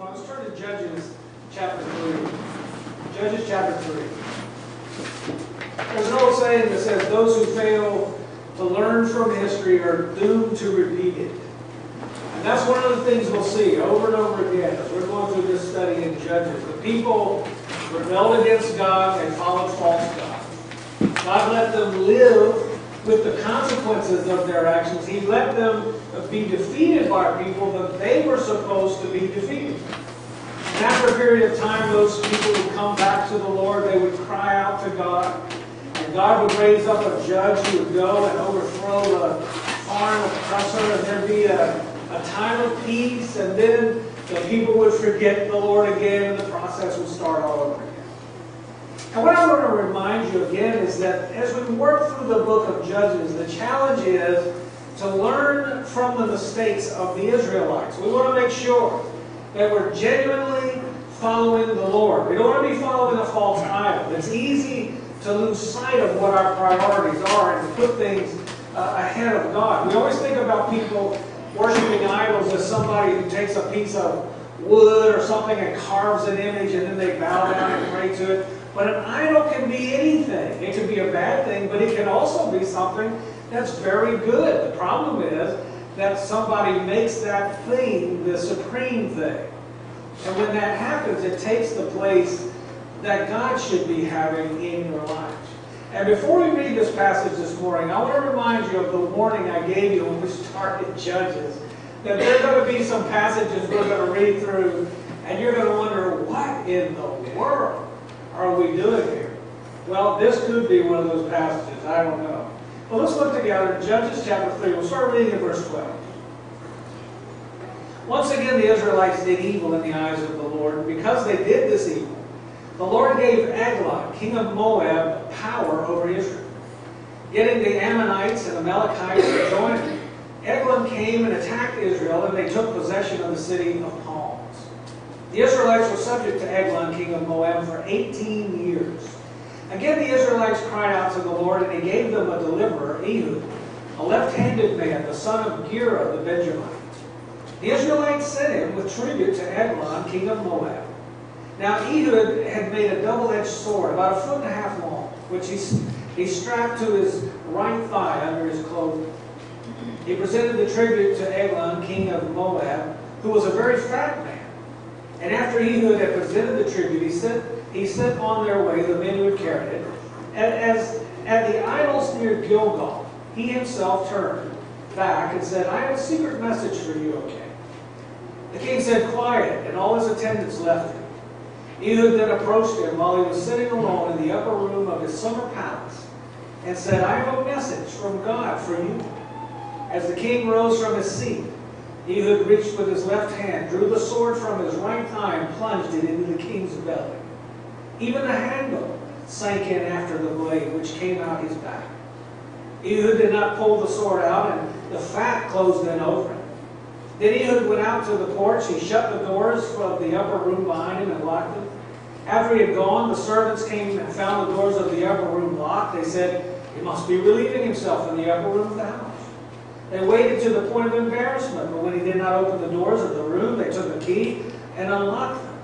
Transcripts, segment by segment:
morning. Let's turn to Judges chapter 3. Judges chapter 3. There's an old saying that says, those who fail to learn from history are doomed to repeat it. And that's one of the things we'll see over and over again as we're going through this study in Judges. The people rebelled against God and followed false gods. God let them live with the consequences of their actions. He let them be defeated by people that they were supposed to be defeated. And after a period of time, those people would come back to the Lord. They would cry out to God. And God would raise up a judge who would go and overthrow the foreign oppressor. And there'd be a time of peace. And then the people would forget the Lord again. And the process would start all over again. And what I want to remind you again is that as we work through the book of Judges, the challenge is to learn from the mistakes of the Israelites. We want to make sure that we're genuinely following the Lord. We don't want to be following a false idol. It's easy to lose sight of what our priorities are and to put things ahead of God. We always think about people worshiping idols as somebody who takes a piece of wood or something and carves an image and then they bow down and pray to it. But an idol can be anything. It can be a bad thing, but it can also be something that's very good. The problem is that somebody makes that thing the supreme thing. And when that happens, it takes the place that God should be having in your life. And before we read this passage this morning, I want to remind you of the warning I gave you when we started Judges. That there are going to be some passages we're going to read through, and you're going to wonder, what in the world are we doing here? Well, this could be one of those passages. I don't know. Well, let's look together at Judges chapter 3. We'll start reading in verse 12. Once again, the Israelites did evil in the eyes of the Lord. And because they did this evil, the Lord gave Eglon, king of Moab, power over Israel. Getting the Ammonites and Amalekites to join him, Eglon came and attacked Israel, and they took possession of the city of Palms. The Israelites were subject to Eglon, king of Moab, for 18 years. Again, the Israelites cried out to the Lord, and he gave them a deliverer, Ehud, a left-handed man, the son of Gera the Benjamite. The Israelites sent him with tribute to Eglon, king of Moab. Now Ehud had made a double-edged sword, about 1.5 feet long, which he strapped to his right thigh under his clothing. He presented the tribute to Eglon, king of Moab, who was a very fat man. And after Ehud had presented the tribute, he sent on their way the men who had carried it. As at the idols near Gilgal, he himself turned back and said, I have a secret message for you, O king. The king said, quiet, and all his attendants left him. Ehud then approached him while he was sitting alone in the upper room of his summer palace and said, I have a message from God for you. As the king rose from his seat, Ehud reached with his left hand, drew the sword from his right thigh, and plunged it into the king's belly. Even the handle sank in after the blade, which came out his back. Ehud did not pull the sword out, and the fat closed in over him. Then Ehud went out to the porch. He shut the doors of the upper room behind him and locked them. After he had gone, the servants came and found the doors of the upper room locked. They said, he must be relieving himself in the upper room of the house. They waited to the point of embarrassment, but when he did not open the doors of the room, they took a key and unlocked them.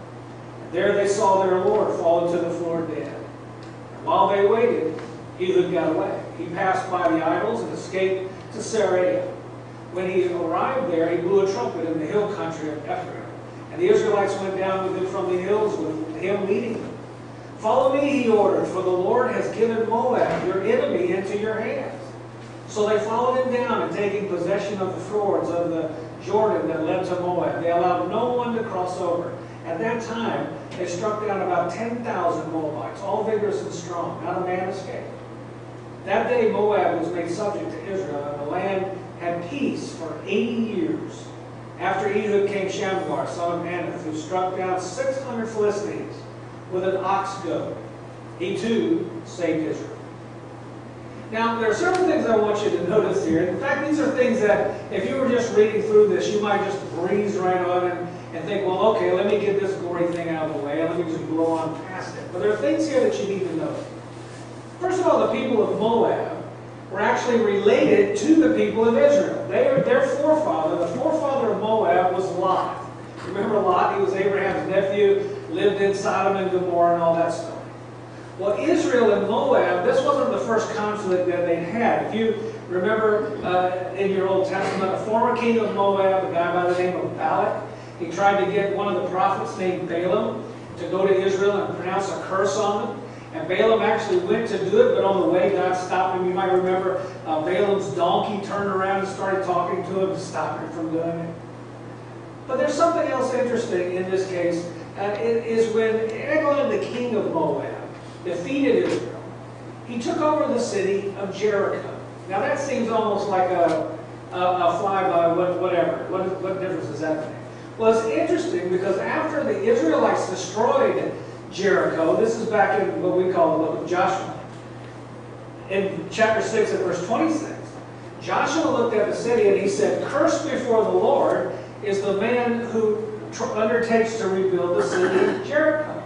And there they saw their Lord fallen to the floor dead. And while they waited, Ehud got away. He passed by the idols and escaped to Sariah. When he arrived there, he blew a trumpet in the hill country of Ephraim. And the Israelites went down with him from the hills, with him leading them. Follow me, he ordered, for the Lord has given Moab, your enemy, into your hands. So they followed him down, and taking possession of the fords of the Jordan that led to Moab, they allowed no one to cross over. At that time, they struck down about 10,000 Moabites, all vigorous and strong. Not a man escaped. That day Moab was made subject to Israel, and the land had peace for 80 years. After Ehud came Shamgar, son of Anath, who struck down 600 Philistines with an ox goad. He too saved Israel. Now, there are several things I want you to notice here. In fact, these are things that, if you were just reading through this, you might just breeze right on and think, well, okay, let me get this gory thing out of the way, and let me just blow on past it. But there are things here that you need to know. First of all, the people of Moab were actually related to the people of Israel. Their forefather, the forefather of Moab, was Lot. You Remember Lot? He was Abraham's nephew, lived in Sodom and Gomorrah and all that stuff. Well, Israel and Moab, this wasn't the first conflict that they had. If you remember in your Old Testament, a former king of Moab, a guy by the name of Balak, he tried to get one of the prophets named Balaam to go to Israel and pronounce a curse on them. And Balaam actually went to do it, but on the way God stopped him. You might remember Balaam's donkey turned around and started talking to him to stop him from doing it. But there's something else interesting in this case. It is when Eglon, the king of Moab, defeated Israel, he took over the city of Jericho. Now that seems almost like a flyby, whatever. What difference does that make? Well, it's interesting because after the Israelites destroyed Jericho, this is back in what we call the book of Joshua. In chapter 6 and verse 26, Joshua looked at the city and he said, "Cursed before the Lord is the man who undertakes to rebuild the city of Jericho.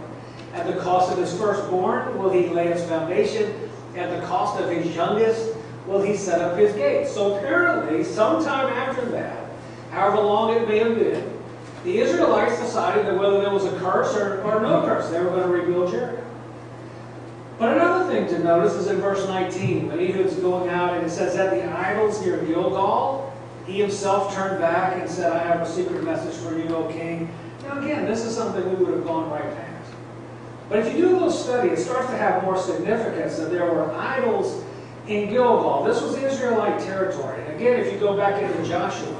At the cost of his firstborn will he lay its foundation. At the cost of his youngest will he set up his gates." So apparently, sometime after that, however long it may have been, the Israelites decided that whether there was a curse or no curse, they were going to rebuild Jericho. But another thing to notice is in verse 19, when Ehud's going out and it says, "At the idols near Gilgal, he himself turned back and said, 'I have a secret message for you, O king.'" Now again, this is something we would have gone right past. But if you do a little study, it starts to have more significance that there were idols in Gilgal. This was Israelite territory. And again, if you go back into Joshua,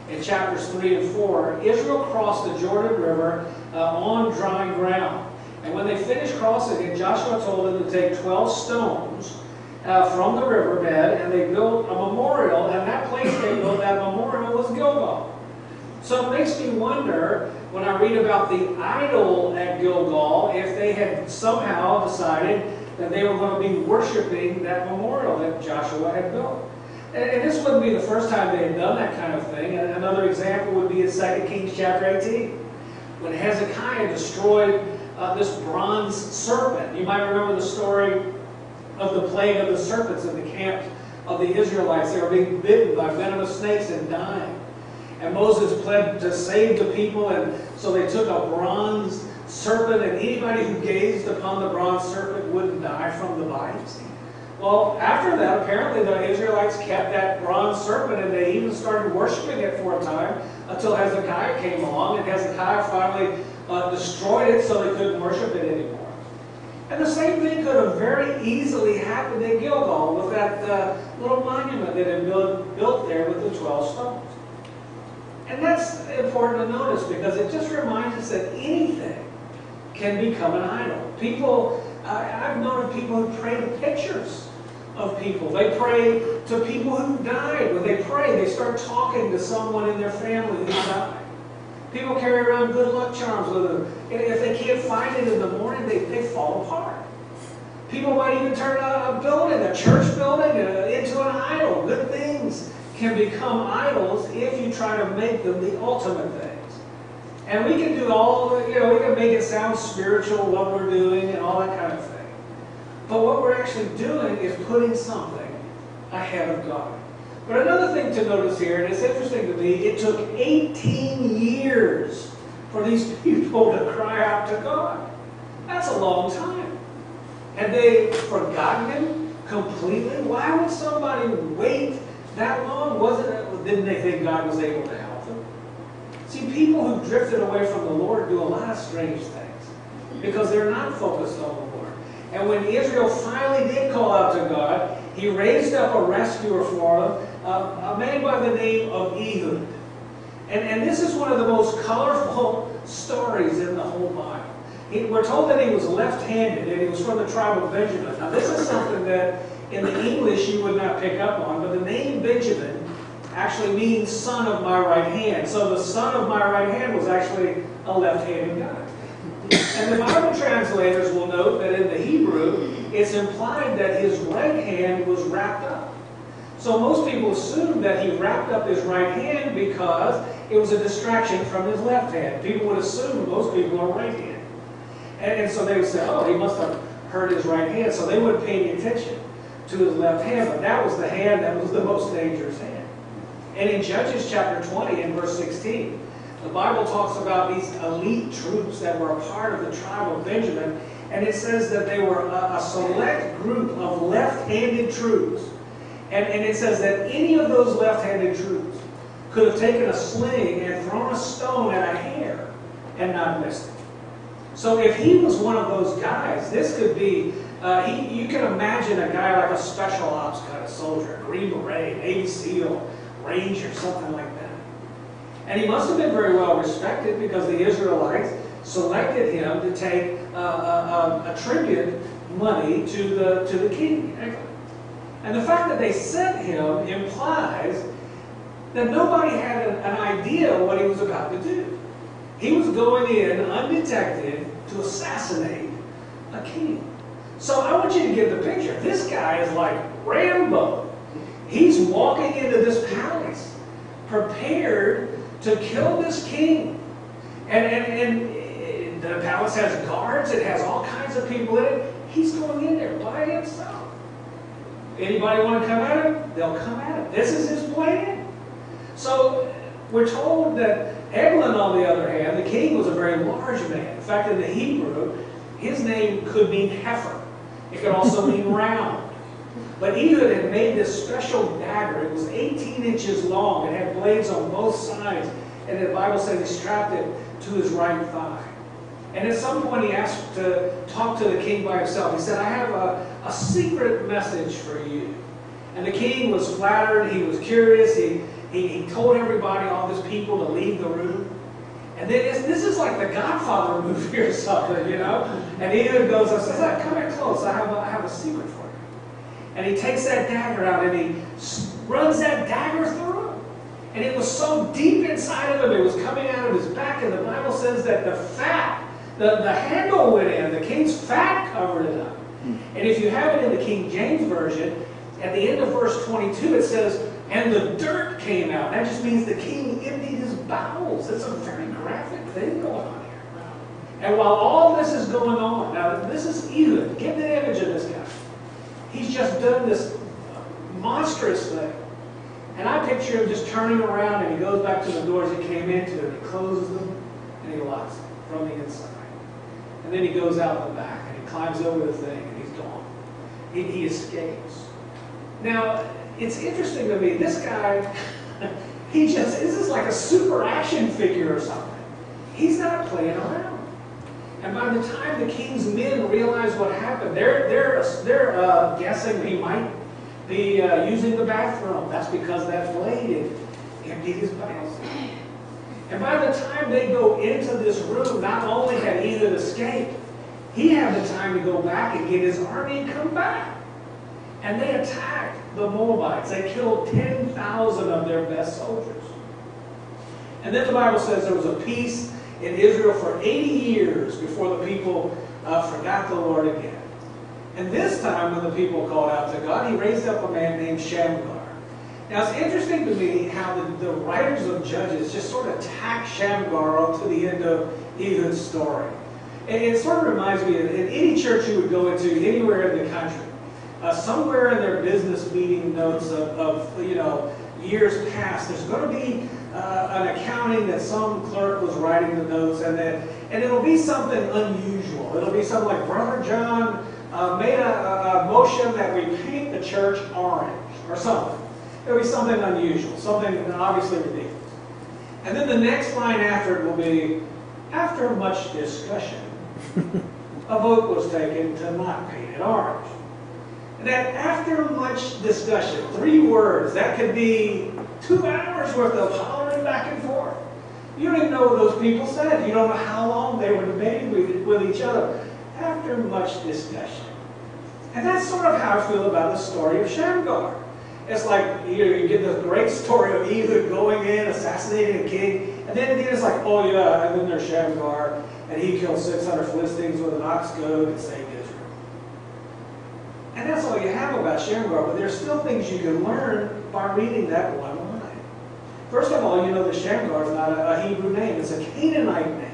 in chapters 3 and 4, Israel crossed the Jordan River on dry ground. And when they finished crossing it, Joshua told them to take 12 stones from the riverbed, and they built a memorial, and that place they built that memorial was Gilgal. So it makes me wonder, when I read about the idol at Gilgal, if they had somehow decided that they were going to be worshiping that memorial that Joshua had built. And this wouldn't be the first time they had done that kind of thing. And another example would be in 2 Kings chapter 18, when Hezekiah destroyed this bronze serpent. You might remember the story of the plague of the serpents in the camp of the Israelites. They were being bitten by venomous snakes and dying. And Moses pled to save the people, and so they took a bronze serpent, and anybody who gazed upon the bronze serpent wouldn't die from the bites. Well, after that, apparently the Israelites kept that bronze serpent, and they even started worshiping it for a time until Hezekiah came along, and Hezekiah finally destroyed it so they couldn't worship it anymore. And the same thing could have very easily happened at Gilgal with that little monument that had been built there with the 12 stones. And that's important to notice because it just reminds us that anything can become an idol. People, I've known of people who pray to pictures of people. They pray to people who died. When they pray, they start talking to someone in their family who died. People carry around good luck charms with them. If they can't find it in the morning, they fall apart. People might even turn a building, a church building, into an idol. Good things can become idols if you try to make them the ultimate things. And we can do all, we can make it sound spiritual, what we're doing, and all that kind of thing. But what we're actually doing is putting something ahead of God. But another thing to notice here, and it's interesting to me, it took 18 years for these people to cry out to God. That's a long time. Had they forgotten Him completely? Why would somebody wait that long? Didn't they think God was able to help them? See, people who drifted away from the Lord do a lot of strange things because they're not focused on the Lord. And when Israel finally did call out to God, He raised up a rescuer for them, a man by the name of Ehud. And this is one of the most colorful stories in the whole Bible. We're told that he was left-handed and he was from the tribe of Benjamin. Now this is something that in the English you would not pick up on, but the name Benjamin actually means son of my right hand. So the son of my right hand was actually a left-handed guy. And the Bible translators will note that in the Hebrew, it's implied that his right hand was wrapped up. So most people assume that he wrapped up his right hand because it was a distraction from his left hand. People would assume most people are right-handed. And so they would say, oh, he must have hurt his right hand. So they wouldn't pay any attention to his left hand. But that was the hand that was the most dangerous hand. And in Judges chapter 20 and verse 16, The Bible talks about these elite troops that were a part of the tribe of Benjamin, and it says that they were a select group of left-handed troops. And it says that any of those left-handed troops could have taken a sling and thrown a stone at a hare and not missed it. So if he was one of those guys, this could be, you can imagine a guy like a special ops kind of soldier, a Green Beret, Navy SEAL, Ranger, something like that. And he must have been very well respected because the Israelites selected him to take a tribute money to the king. And the fact that they sent him implies that nobody had an idea what he was about to do. He was going in undetected to assassinate a king. So I want you to get the picture. This guy is like Rambo. He's walking into this palace prepared to kill this king. And the palace has guards. It has all kinds of people in it. He's going in there by himself. Anybody want to come at him? They'll come at him. This is his plan. So we're told that Eglon, on the other hand, the king, was a very large man. In fact, in the Hebrew, his name could mean heifer. It could also mean round. But Ehud had made this special dagger. It was 18 inches long. It had blades on both sides. And the Bible said he strapped it to his right thigh. And at some point he asked to talk to the king by himself. He said, I have a secret message for you. And the king was flattered. He was curious. He told everybody, all his people, to leave the room. And then this is like the Godfather movie or something, you know? And Ehud goes and says, come in close. I have a secret for you. And he takes that dagger out and he runs that dagger through him. And it was so deep inside of him, it was coming out of his back. And the Bible says that the fat, the handle went in. The king's fat covered it up. And if you have it in the King James Version, at the end of verse 22, it says, and the dirt came out. That just means the king emptied his bowels. It's a very graphic thing going on here. And while all this is going on, now this is Ehud. Get the image of this guy. He's just done this monstrous thing. And I picture him just turning around and he goes back to the doors he came into and he closes them and he locks them from the inside. And then he goes out the back and he climbs over the thing and he's gone. He escapes. Now, it's interesting to me, this guy, this is like a super action figure or something. He's not playing around. And by the time the king's men realize what happened, they're guessing he might be using the bathroom. That's because that blade emptied his bowels. And by the time they go into this room, not only had Ehud escaped, he had the time to go back and get his army and come back. And they attacked the Moabites. They killed 10,000 of their best soldiers. And then the Bible says there was a peace in Israel for 80 years before the people forgot the Lord again. And this time when the people called out to God, he raised up a man named Shamgar. Now it's interesting to me how the writers of Judges just sort of tack Shamgar up to the end of Ehud's story. And it sort of reminds me of in any church you would go into anywhere in the country, somewhere in their business meeting notes of years past, there's going to be an accounting that some clerk was writing the notes, and it'll be something unusual. It'll be something like Brother John made a motion that we paint the church orange or something. It'll be something unusual, something obviously ridiculous. And then the next line after it will be, after much discussion, a vote was taken to not paint it orange. And that after much discussion, 3 words, that could be 2 hours worth of hollering back and forth. You don't even know what those people said. You don't know how long they were debating with each other. After much discussion. And that's sort of how I feel about the story of Shamgar. It's like, you get the great story of Ehud going in, assassinating a king, and then it's like, oh yeah, and then there's Shamgar, and he killed 600 Philistines with an ox goad and saved Israel. And that's all you have about Shamgar, but there's still things you can learn by reading that one line. First of all, you know that Shamgar is not a Hebrew name, it's a Canaanite name.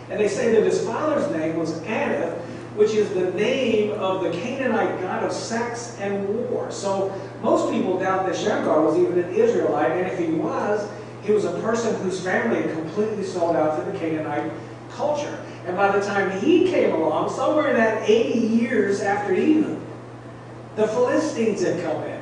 And they say that his father's name was Anath, which is the name of the Canaanite god of sex and war. So most people doubt that Shamgar was even an Israelite, and if he was, He was a person whose family had completely sold out to the Canaanite culture. And by the time he came along, somewhere in that 80 years after Ehud, the Philistines had come in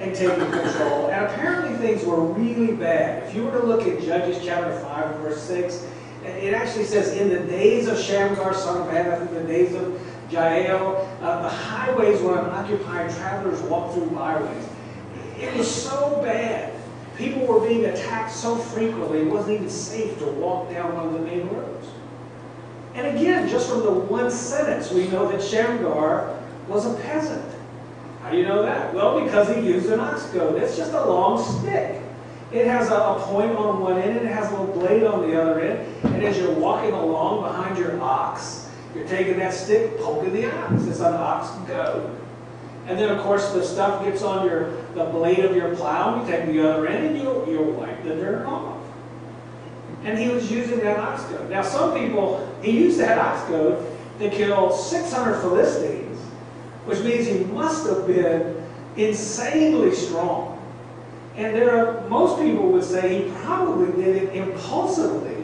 and taken control. And apparently things were really bad. If you were to look at Judges chapter 5, verse 6, it actually says, in the days of Shamgar, son of Anath, in the days of Jael, the highways were unoccupied, travelers walked through byways. It was so bad. People were being attacked so frequently, it wasn't even safe to walk down one of the main roads. And again, just from the one sentence, we know that Shamgar was a peasant. How do you know that? Well, because he used an ox goad. It's just a long stick. It has a point on one end, and it has a little blade on the other end. And as you're walking along behind your ox, you're taking that stick, poking the ox. It's an ox goad. And then, of course, the stuff gets on the blade of your plow, and you take the other end, and you'll wipe the dirt off. And he was using that ox goad. Now, some people, he used that ox goad to kill 600 Philistines, which means he must have been insanely strong. And most people would say he probably did it impulsively,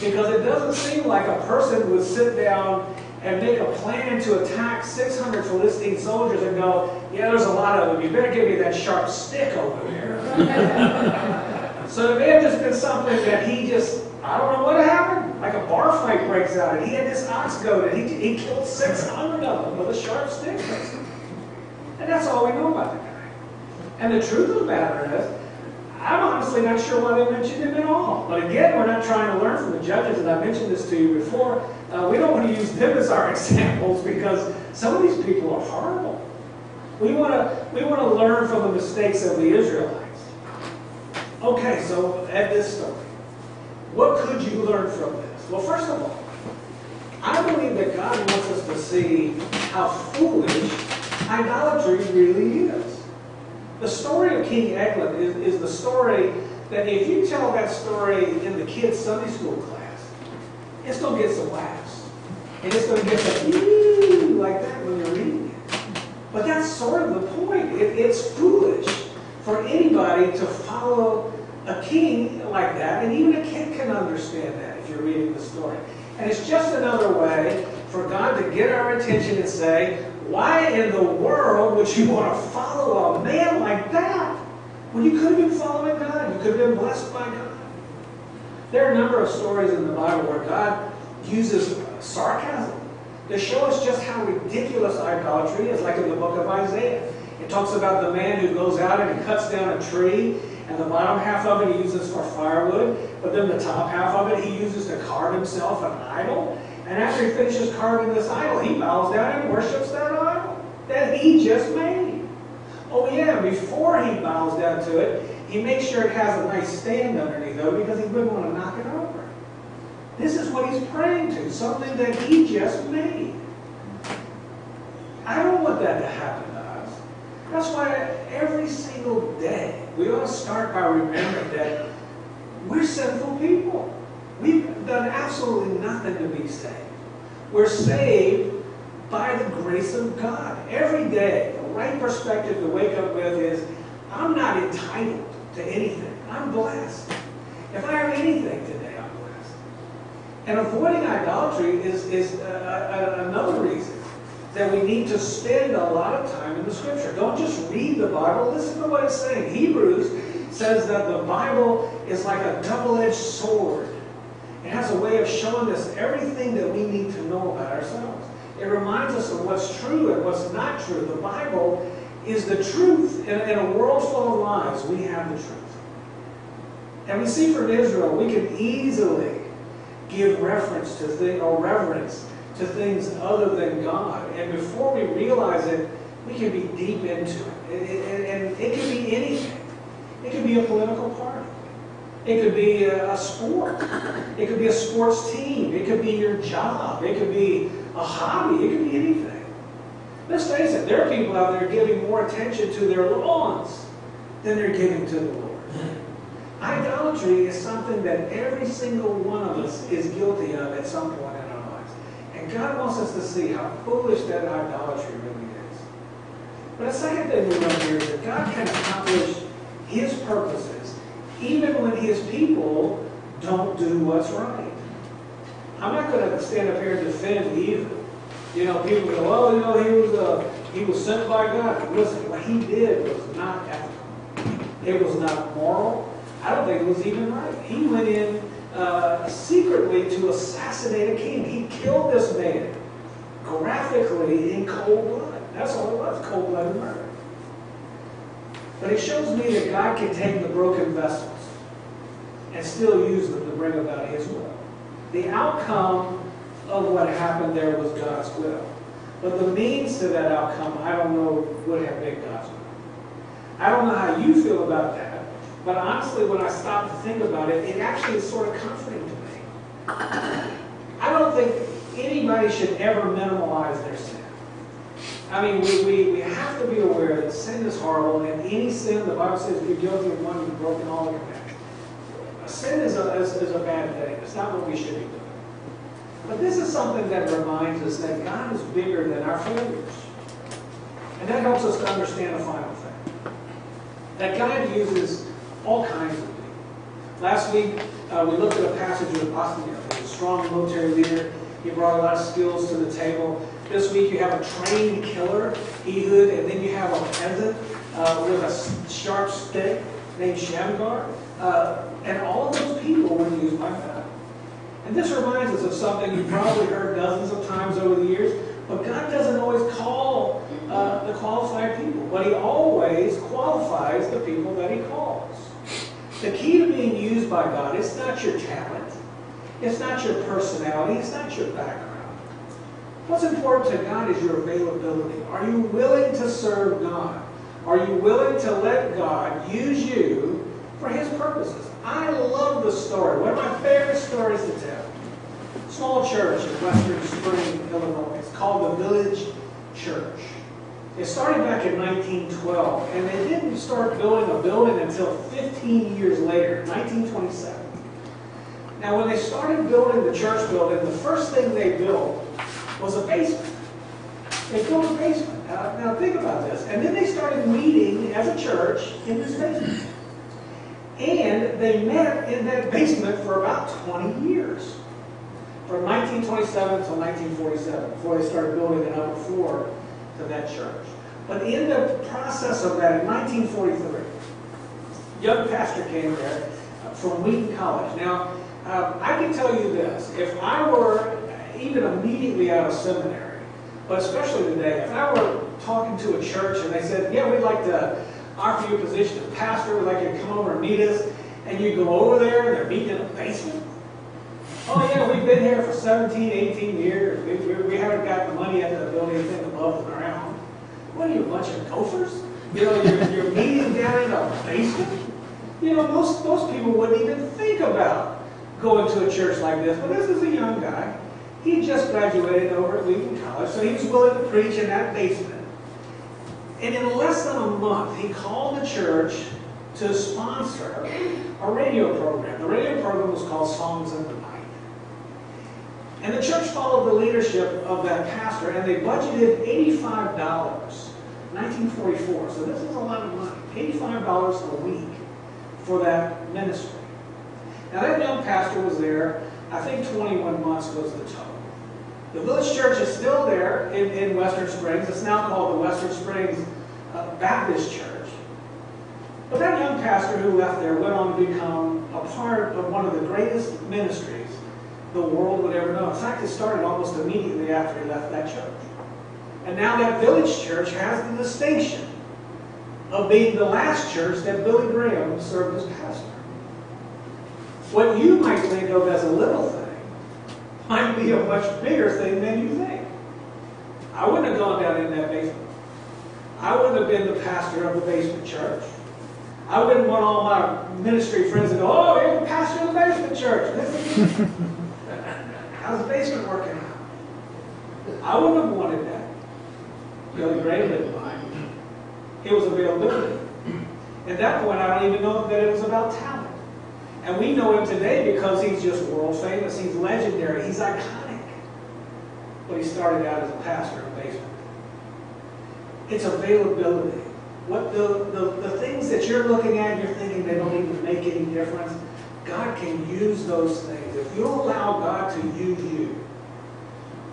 because it doesn't seem like a person would sit down and make a plan to attack 600 Philistine soldiers and go, yeah, there's a lot of them. You better give me that sharp stick over there. So it may have just been something that he just, I don't know what happened. Like a bar fight breaks out, and he had this ox goad, and he killed 600 of them with a sharp stick. And that's all we know about the guy. And the truth of the matter is, I'm honestly not sure why they mentioned him at all. But again, we're not trying to learn from the judges, and I mentioned this to you before. We don't want to use them as our examples, because some of these people are horrible. We want to learn from the mistakes of the Israelites. Okay, so at this story, what could you learn from this? Well, first of all, I believe that God wants us to see how foolish idolatry really is. The story of King Eglon is the story that if you tell that story in the kids' Sunday school class, it's going to get some laughs. And it's going to get some eee like that when you're reading it. But that's sort of the point. It's foolish for anybody to follow a king like that, and even a kid can understand that if you're reading the story. And it's just another way for God to get our attention and say, why in the world would you want to follow a man like that when you could have been following God? You could have been blessed by God. There are a number of stories in the Bible where God uses sarcasm to show us just how ridiculous idolatry is, like in the book of Isaiah. It talks about the man who goes out and he cuts down a tree, and the bottom half of it he uses for firewood, but then the top half of it he uses to carve himself an idol. And after he finishes carving this idol, he bows down and worships that idol that he just made. Oh yeah, before he bows down to it, he makes sure it has a nice stand underneath it, because he wouldn't want to knock it over. This is what he's praying to, something that he just made. I don't want that to happen to us. That's why every single day we ought to start by remembering that we're sinful people. We've done absolutely nothing to be saved. We're saved by the grace of God. Every day, the right perspective to wake up with is, I'm not entitled to anything. I'm blessed. If I have anything today, I'm blessed. And avoiding idolatry is another reason that we need to spend a lot of time in the Scripture. Don't just read the Bible. Listen to what it's saying. Hebrews says that the Bible is like a double-edged sword. It has a way of showing us everything that we need to know about ourselves. It reminds us of what's true and what's not true. The Bible is the truth. In a world full of lies, we have the truth. And we see from Israel, we can easily give reference to reverence to things other than God. And before we realize it, we can be deep into it. And it can be anything. It can be a political party. It could be a sport. It could be a sports team. It could be your job. It could be a hobby. It could be anything. Let's face it, there are people out there giving more attention to their lawns than they're giving to the Lord. Idolatry is something that every single one of us is guilty of at some point in our lives. And God wants us to see how foolish that idolatry really is. But the second thing we learn here is that God can accomplish His purposes even when his people don't do what's right. I'm not going to stand up here and defend either. You know, people go, oh, you know, he was sent by God. Listen, what he did was not ethical. It was not moral. I don't think it was even right. He went in secretly to assassinate a king. He killed this man graphically in cold blood. That's all it was, cold-blooded murder. But it shows me that God can take the broken vessels and still use them to bring about his will. The outcome of what happened there was God's will. But the means to that outcome, I don't know, would have been God's will. I don't know how you feel about that. But honestly, when I stop to think about it, it actually is sort of comforting to me. I don't think anybody should ever minimize their sin. I mean, we have to be aware that sin is horrible, and any sin, the Bible says, you're guilty of one, you've broken all the commandments. Sin is a bad thing. It's not what we should be doing. But this is something that reminds us that God is bigger than our failures. And that helps us to understand a final thing. That God uses all kinds of people. Last week, we looked at a passage with Othniel. He was a strong military leader. He brought a lot of skills to the table. This week, you have a trained killer, Ehud, and then you have a peasant with a sharp stick named Shamgar. And all of those people were used by God. And this reminds us of something you've probably heard dozens of times over the years, but God doesn't always call the qualified people, but he always qualifies the people that he calls. The key to being used by God is not your talent, it's not your personality, it's not your background. What's important to God is your availability. Are you willing to serve God? Are you willing to let God use you for his purposes? I love the story. One of my favorite stories to tell. Small church in Western Spring, Illinois. It's called the Village Church. It started back in 1912, and they didn't start building a building until 15 years later, 1927. Now, when they started building the church building, the first thing they built was a basement. They built a basement. Now think about this. And then they started meeting as a church in this basement. And they met in that basement for about 20 years. From 1927 until 1947, before they started building an upper floor to that church. But in the process of that, in 1943, a young pastor came there from Wheaton College. Now, I can tell you this. If I were even immediately out of seminary, but especially today, if I were talking to a church and they said, yeah, we'd like to offer you a position of pastor, we'd like you to come over and meet us, and you go over there and they're meeting in a basement. Oh yeah, we've been here for 17, 18 years. We haven't got the money yet to build anything above the ground. What are you, a bunch of gophers? You know, you're meeting down in a basement? You know, most people wouldn't even think about going to a church like this. But this is a young guy. He just graduated over at Wheaton College, so he was willing to preach in that basement. And in less than a month, he called the church to sponsor a radio program. The radio program was called Songs of the Night. And the church followed the leadership of that pastor, and they budgeted $85, 1944. So this is a lot of money, $85 a week for that ministry. Now that young pastor was there, I think 21 months was the total. The Village Church is still there in Western Springs. It's now called the Western Springs Baptist Church. But that young pastor who left there went on to become a part of one of the greatest ministries the world would ever know. In fact, it started almost immediately after he left that church. And now that Village Church has the distinction of being the last church that Billy Graham served as pastor. What you might think of as a little thing might be a much bigger thing than you think. I wouldn't have gone down in that basement. I wouldn't have been the pastor of the basement church. I wouldn't want all my ministry friends to go, oh, you're the pastor of the basement church. How's the basement working out? I wouldn't have wanted that. Billy Graham didn't mind. It was availability. At that point, I don't even know that it was about talent. And we know him today because he's just world famous. He's legendary. He's iconic. But he started out as a pastor in a basement. It's availability. What the things that you're looking at and you're thinking they don't even make any difference, God can use those things. If you allow God to use you,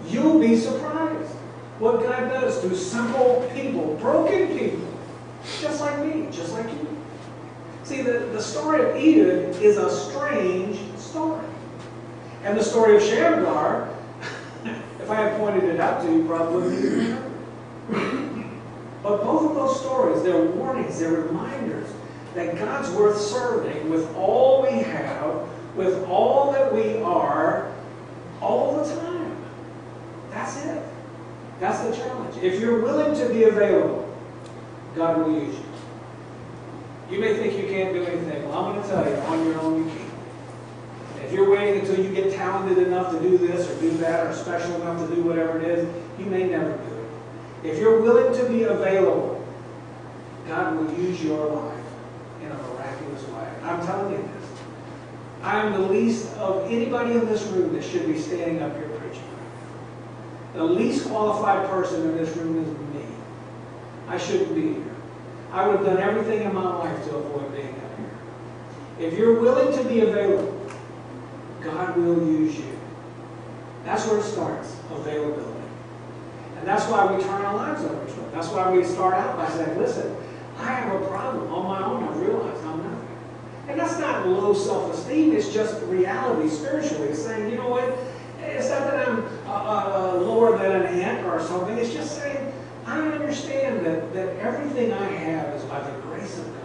you'll be surprised what God does through simple people, broken people, just like me, just like you. See, the story of Eden is a strange story. And the story of Shamgar, if I had pointed it out to you, probably wouldn't even remember. But both of those stories, they're warnings, they're reminders that God's worth serving with all we have, with all that we are, all the time. That's it. That's the challenge. If you're willing to be available, God will use you. You may think you can't do anything. Well, I'm going to tell you, on your own you can. If you're waiting until you get talented enough to do this or do that or special enough to do whatever it is, you may never do it. If you're willing to be available, God will use your life in a miraculous way. I'm telling you this. I am the least of anybody in this room that should be standing up here preaching right now. The least qualified person in this room is me. I shouldn't be here. I would have done everything in my life to avoid being up here. If you're willing to be available, God will use you. That's where it starts, availability. And that's why we turn our lives over to Him. That's why we start out by saying, listen, I have a problem on my own. I realize I'm nothing. And that's not low self-esteem. It's just reality spiritually. It's saying, you know what? It's not that I'm lower than an ant or something. It's just saying, I understand that everything I have is by the grace of God.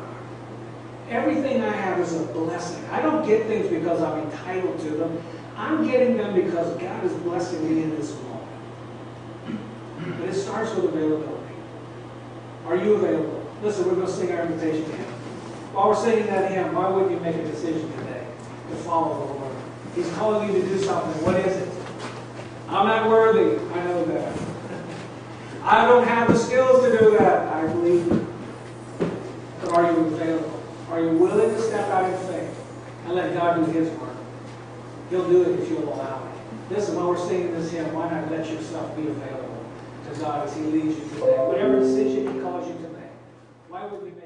Everything I have is a blessing. I don't get things because I'm entitled to them. I'm getting them because God is blessing me in this moment. But it starts with availability. Are you available? Listen, we're going to sing our invitation to Him. While we're singing that hymn, why wouldn't you make a decision today to follow the Lord? He's calling you to do something. What is it? I'm not worthy. I know that. I don't have the skills to do that. I believe it. But are you available? Are you willing to step out in faith and let God do His work? He'll do it if you'll allow it. Listen, while we're singing this hymn, why not let yourself be available to God as He leads you today? Whatever decision He calls you to make, why would we make